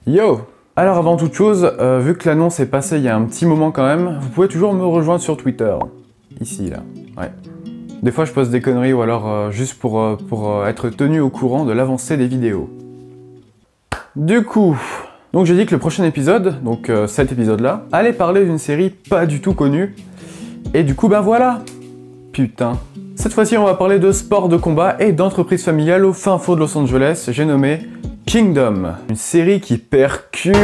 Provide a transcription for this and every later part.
Yo! Alors avant toute chose, vu que l'annonce est passée il y a un petit moment quand même, vous pouvez toujours me rejoindre sur Twitter. Ici, là. Ouais. Des fois je poste des conneries ou alors juste pour être tenu au courant de l'avancée des vidéos. Du coup, donc j'ai dit que le prochain épisode, donc cet épisode-là, allait parler d'une série pas du tout connue. Et du coup, ben voilà! Putain. Cette fois-ci, on va parler de sport de combat et d'entreprise familiale au fin fond de Los Angeles, j'ai nommé Kingdom, une série qui percute.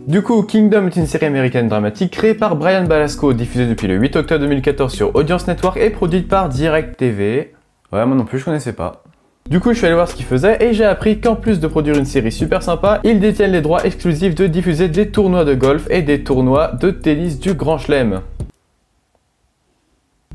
Du coup, Kingdom est une série américaine dramatique créée par Brian Balasco, diffusée depuis le 8 octobre 2014 sur Audience Network et produite par DirecTV. Ouais, moi non plus, je connaissais pas. Du coup, je suis allé voir ce qu'ils faisaient et j'ai appris qu'en plus de produire une série super sympa, ils détiennent les droits exclusifs de diffuser des tournois de golf et des tournois de tennis du Grand Chelem.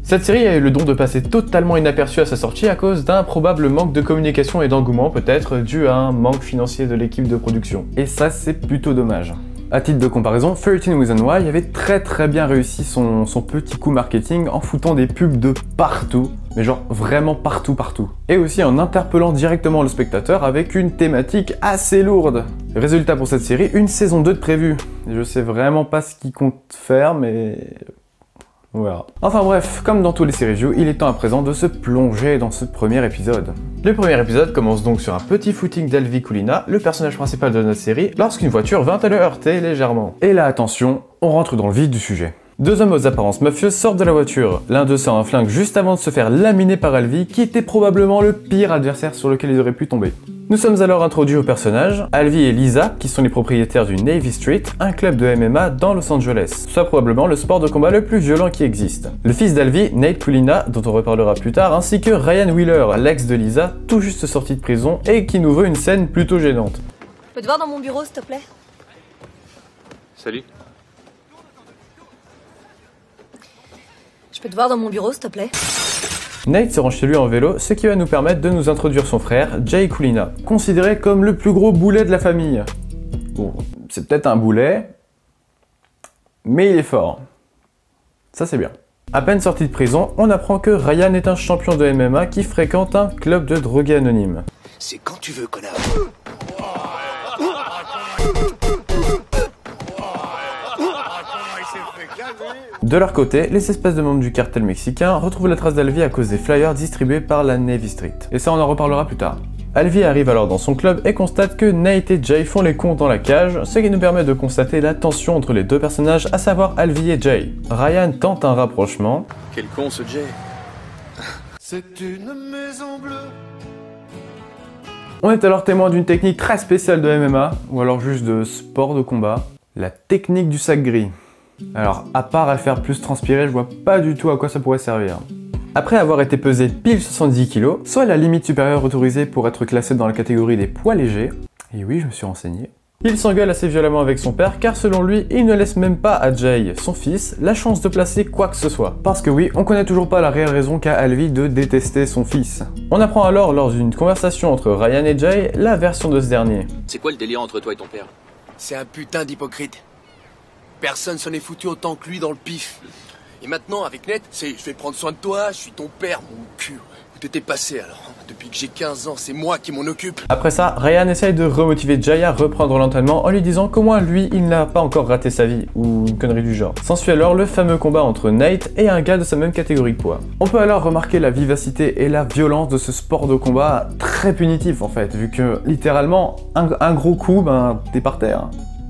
Cette série a eu le don de passer totalement inaperçue à sa sortie à cause d'un probable manque de communication et d'engouement, peut-être dû à un manque financier de l'équipe de production. Et ça, c'est plutôt dommage. À titre de comparaison, 13 Reasons Why avait très bien réussi son petit coup marketing en foutant des pubs de partout, mais genre vraiment partout. Et aussi en interpellant directement le spectateur avec une thématique assez lourde. Résultat pour cette série, une saison 2 de prévue. Je sais vraiment pas ce qu'ils comptent faire, mais on verra. Enfin bref, comme dans tous les séries reviews, il est temps à présent de se plonger dans ce premier épisode. Le premier épisode commence donc sur un petit footing d'Alvi Kulina, le personnage principal de notre série, lorsqu'une voiture vint à le heurter légèrement. Et là, attention, on rentre dans le vif du sujet. Deux hommes aux apparences mafieuses sortent de la voiture. L'un d'eux sort un flingue juste avant de se faire laminer par Alvi, qui était probablement le pire adversaire sur lequel ils auraient pu tomber. Nous sommes alors introduits aux personnages, Alvi et Lisa, qui sont les propriétaires du Navy Street, un club de MMA dans Los Angeles, soit probablement le sport de combat le plus violent qui existe. Le fils d'Alvi, Nate Kulina, dont on reparlera plus tard, ainsi que Ryan Wheeler, l'ex de Lisa, tout juste sorti de prison et qui nous veut une scène plutôt gênante. Je peux te voir dans mon bureau, s'il te plaît? Salut. Je peux te voir dans mon bureau, s'il te plaît? Nate se rend chez lui en vélo, ce qui va nous permettre de nous introduire son frère, Jay Kulina, considéré comme le plus gros boulet de la famille. Bon, c'est peut-être un boulet, mais il est fort. Ça c'est bien. À peine sorti de prison, on apprend que Ryan est un champion de MMA qui fréquente un club de drogués anonymes. C'est quand tu veux, connard. De leur côté, les espèces de membres du cartel mexicain retrouvent la trace d'Alvi à cause des flyers distribués par la Navy Street. Et ça, on en reparlera plus tard. Alvi arrive alors dans son club et constate que Nate et Jay font les cons dans la cage, ce qui nous permet de constater la tension entre les deux personnages, à savoir Alvi et Jay. Ryan tente un rapprochement. Quel con ce Jay. C'est une maison bleue. On est alors témoin d'une technique très spéciale de MMA, ou alors juste de sport de combat, la technique du sac gris. Alors, à part à le faire plus transpirer, je vois pas du tout à quoi ça pourrait servir. Après avoir été pesé pile 70 kg, soit la limite supérieure autorisée pour être classé dans la catégorie des poids légers, et oui, je me suis renseigné, il s'engueule assez violemment avec son père car selon lui, il ne laisse même pas à Jay, son fils, la chance de placer quoi que ce soit. Parce que oui, on connaît toujours pas la réelle raison qu'a Alvi de détester son fils. On apprend alors lors d'une conversation entre Ryan et Jay la version de ce dernier. C'est quoi le délire entre toi et ton père? C'est un putain d'hypocrite. Personne s'en est foutu autant que lui dans le pif. Et maintenant, avec Ned, c'est je vais prendre soin de toi, je suis ton père, mon cul. Où t'étais passé alors? Depuis que j'ai 15 ans, c'est moi qui m'en occupe. Après ça, Ryan essaye de remotiver Jay à reprendre l'entraînement en lui disant qu'au moins lui, il n'a pas encore raté sa vie, ou une connerie du genre. S'ensuit alors le fameux combat entre Nate et un gars de sa même catégorie de poids. On peut alors remarquer la vivacité et la violence de ce sport de combat très punitif en fait, vu que littéralement, un gros coup, ben t'es par terre.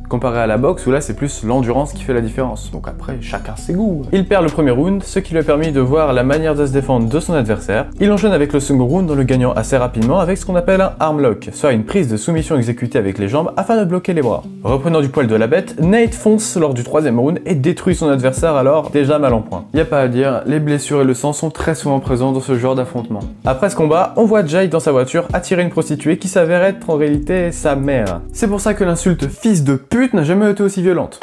Comparé à la boxe où là c'est plus l'endurance qui fait la différence. Donc après, chacun ses goûts. Il perd le premier round, ce qui lui a permis de voir la manière de se défendre de son adversaire. Il enchaîne avec le second round en le gagnant assez rapidement avec ce qu'on appelle un arm lock, soit une prise de soumission exécutée avec les jambes afin de bloquer les bras. Reprenant du poil de la bête, Nate fonce lors du troisième round et détruit son adversaire alors déjà mal en point. Y a pas à dire, les blessures et le sang sont très souvent présents dans ce genre d'affrontement. Après ce combat, on voit Jay dans sa voiture attirer une prostituée qui s'avère être en réalité sa mère. C'est pour ça que l'insulte fils de pute n'a jamais été aussi violente.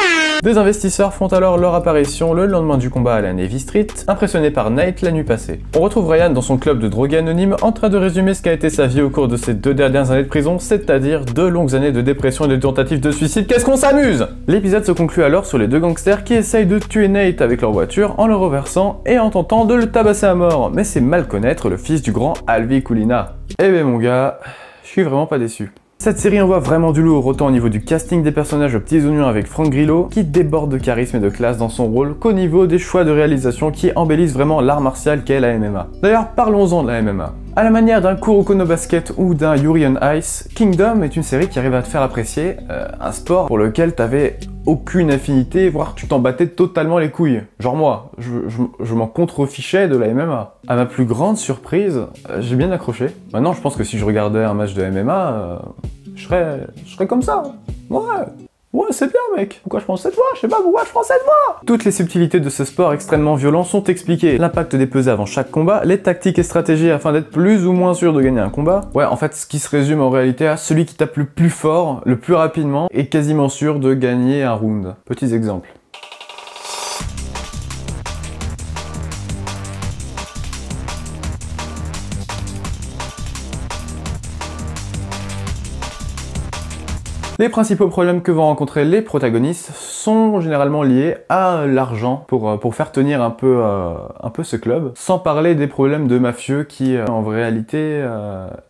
Des investisseurs font alors leur apparition le lendemain du combat à la Navy Street, impressionnés par Nate la nuit passée. On retrouve Ryan dans son club de drogués anonymes en train de résumer ce qu'a été sa vie au cours de ces 2 dernières années de prison, c'est-à-dire 2 longues années de dépression et de tentatives de suicide. Qu'est-ce qu'on s'amuse! L'épisode se conclut alors sur les 2 gangsters qui essayent de tuer Nate avec leur voiture en le renversant et en tentant de le tabasser à mort, mais c'est mal connaître le fils du grand Alvy Kulina. Eh ben mon gars, je suis vraiment pas déçu. Cette série envoie vraiment du lourd, autant au niveau du casting des personnages aux petits oignons avec Frank Grillo, qui déborde de charisme et de classe dans son rôle, qu'au niveau des choix de réalisation qui embellissent vraiment l'art martial qu'est la MMA. D'ailleurs, parlons-en de la MMA. À la manière d'un Kuroko no Basket ou d'un Yuri on Ice, Kingdom est une série qui arrive à te faire apprécier un sport pour lequel t'avais aucune affinité, voire tu t'en battais totalement les couilles. Genre moi, je m'en contrefichais de la MMA. À ma plus grande surprise, j'ai bien accroché. Maintenant, je pense que si je regardais un match de MMA, je serais comme ça. Ouais, c'est bien mec, pourquoi je prends cette voie? Je sais pas pourquoi je prends cette voie. Toutes les subtilités de ce sport extrêmement violent sont expliquées. L'impact des pesées avant chaque combat, les tactiques et stratégies afin d'être plus ou moins sûr de gagner un combat. Ouais, en fait, ce qui se résume en réalité à celui qui tape le plus fort, le plus rapidement, est quasiment sûr de gagner un round. Petits exemples. Les principaux problèmes que vont rencontrer les protagonistes sont généralement liés à l'argent pour faire tenir un peu ce club, sans parler des problèmes de mafieux qui en réalité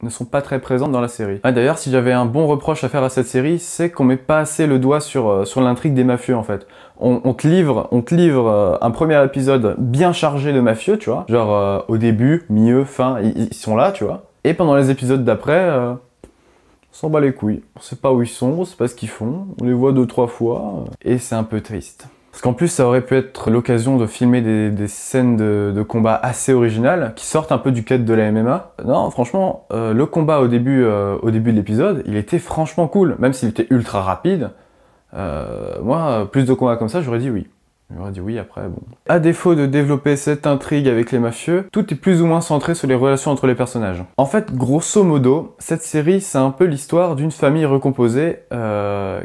ne sont pas très présents dans la série. Ah, d'ailleurs, si j'avais un bon reproche à faire à cette série, c'est qu'on met pas assez le doigt sur l'intrigue des mafieux en fait. On te livre un premier épisode bien chargé de mafieux, tu vois, genre au début, milieu, fin, ils sont là, tu vois, et pendant les épisodes d'après, on s'en bat les couilles. On sait pas où ils sont, on sait pas ce qu'ils font, on les voit 2-3 fois, et c'est un peu triste. Parce qu'en plus, ça aurait pu être l'occasion de filmer des scènes de combat assez originales, qui sortent un peu du cadre de la MMA. Non, franchement, le combat au début de l'épisode, il était franchement cool, même s'il était ultra rapide. Moi, plus de combats comme ça, j'aurais dit oui. J'aurais dit oui après, bon. À défaut de développer cette intrigue avec les mafieux, tout est plus ou moins centré sur les relations entre les personnages. En fait, grosso modo, cette série, c'est un peu l'histoire d'une famille recomposée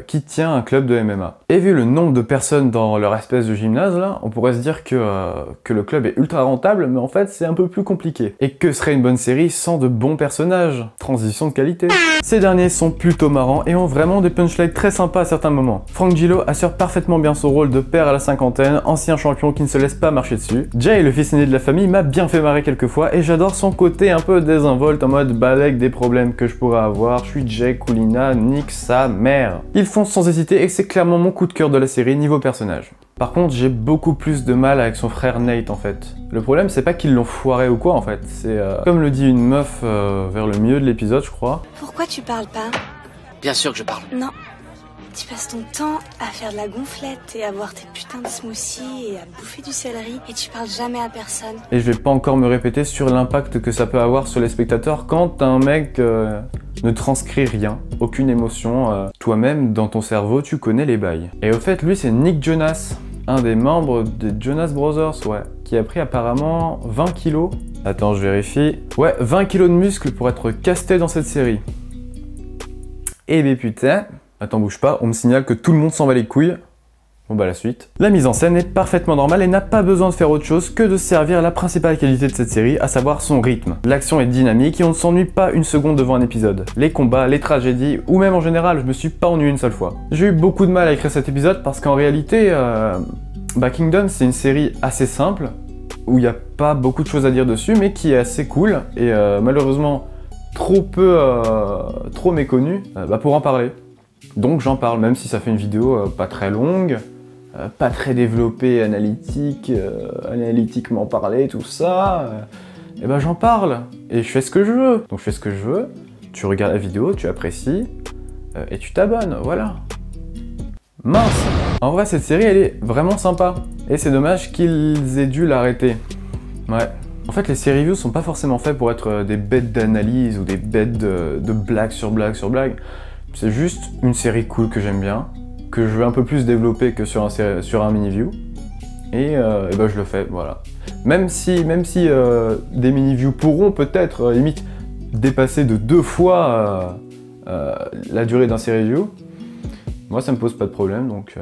qui tient un club de MMA. Et vu le nombre de personnes dans leur espèce de gymnase, là, on pourrait se dire que le club est ultra rentable, mais en fait, c'est un peu plus compliqué. Et que serait une bonne série sans de bons personnages? Transition de qualité. Ces derniers sont plutôt marrants et ont vraiment des punchlines très sympas à certains moments. Frank Grillo assure parfaitement bien son rôle de père à la cinquantaine, ancien champion qui ne se laisse pas marcher dessus. Jay, le fils aîné de la famille, m'a bien fait marrer quelques fois et j'adore son côté un peu désinvolte en mode balèque des problèmes que je pourrais avoir, je suis Jay Kulina, nique sa mère. Il fonce sans hésiter et c'est clairement mon coup de cœur de la série niveau personnage. Par contre, j'ai beaucoup plus de mal avec son frère Nate en fait. Le problème, c'est pas qu'ils l'ont foiré ou quoi en fait, c'est comme le dit une meuf vers le milieu de l'épisode, je crois. Pourquoi tu parles pas? Bien sûr que je parle. Non. Tu passes ton temps à faire de la gonflette et à boire tes putains de smoothies et à bouffer du céleri et tu parles jamais à personne. Et je vais pas encore me répéter sur l'impact que ça peut avoir sur les spectateurs quand un mec ne transcrit rien, aucune émotion. Toi-même, dans ton cerveau, tu connais les bails. Et au fait, lui, c'est Nick Jonas, un des membres des Jonas Brothers, ouais, qui a pris apparemment 20 kilos. Attends, je vérifie. Ouais, 20 kilos de muscles pour être casté dans cette série. Et ben putain... Attends, bouge pas, on me signale que tout le monde s'en va les couilles. Bon bah la suite. La mise en scène est parfaitement normale et n'a pas besoin de faire autre chose que de servir la principale qualité de cette série, à savoir son rythme. L'action est dynamique et on ne s'ennuie pas une seconde devant un épisode. Les combats, les tragédies, ou même en général, je me suis pas ennuyé une seule fois. J'ai eu beaucoup de mal à écrire cet épisode parce qu'en réalité, Kingdom c'est une série assez simple, où il n'y a pas beaucoup de choses à dire dessus, mais qui est assez cool, et malheureusement trop méconnue pour en parler. Donc j'en parle, même si ça fait une vidéo pas très longue, pas très développée, analytiquement parlé, tout ça, et ben j'en parle, et je fais ce que je veux. Donc je fais ce que je veux, tu regardes la vidéo, tu apprécies, et tu t'abonnes, voilà. Mince! En vrai, cette série, elle est vraiment sympa, et c'est dommage qu'ils aient dû l'arrêter. Ouais. En fait, les séries reviews sont pas forcément faits pour être des bêtes d'analyse ou des bêtes de blague sur blague sur blague. C'est juste une série cool que j'aime bien, que je veux un peu plus développer que sur un mini-view. Et ben je le fais, voilà. Même si des mini-views pourront peut-être, limite, dépasser de 2 fois la durée d'un série review, moi ça me pose pas de problème, donc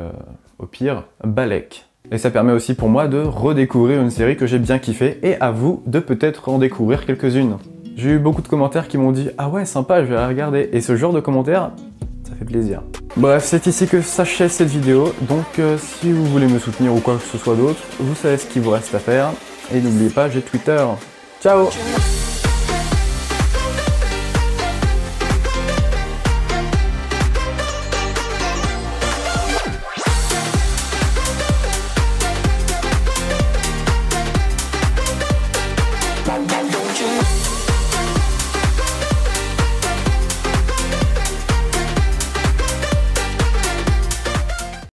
Au pire, Balek. Et ça permet aussi pour moi de redécouvrir une série que j'ai bien kiffée, et à vous de peut-être en découvrir quelques-unes. J'ai eu beaucoup de commentaires qui m'ont dit « Ah ouais, sympa, je vais la regarder », et ce genre de commentaires, ça fait plaisir. Bref, c'est ici que s'achève cette vidéo, donc si vous voulez me soutenir ou quoi que ce soit d'autre, vous savez ce qu'il vous reste à faire, et n'oubliez pas, j'ai Twitter. Ciao!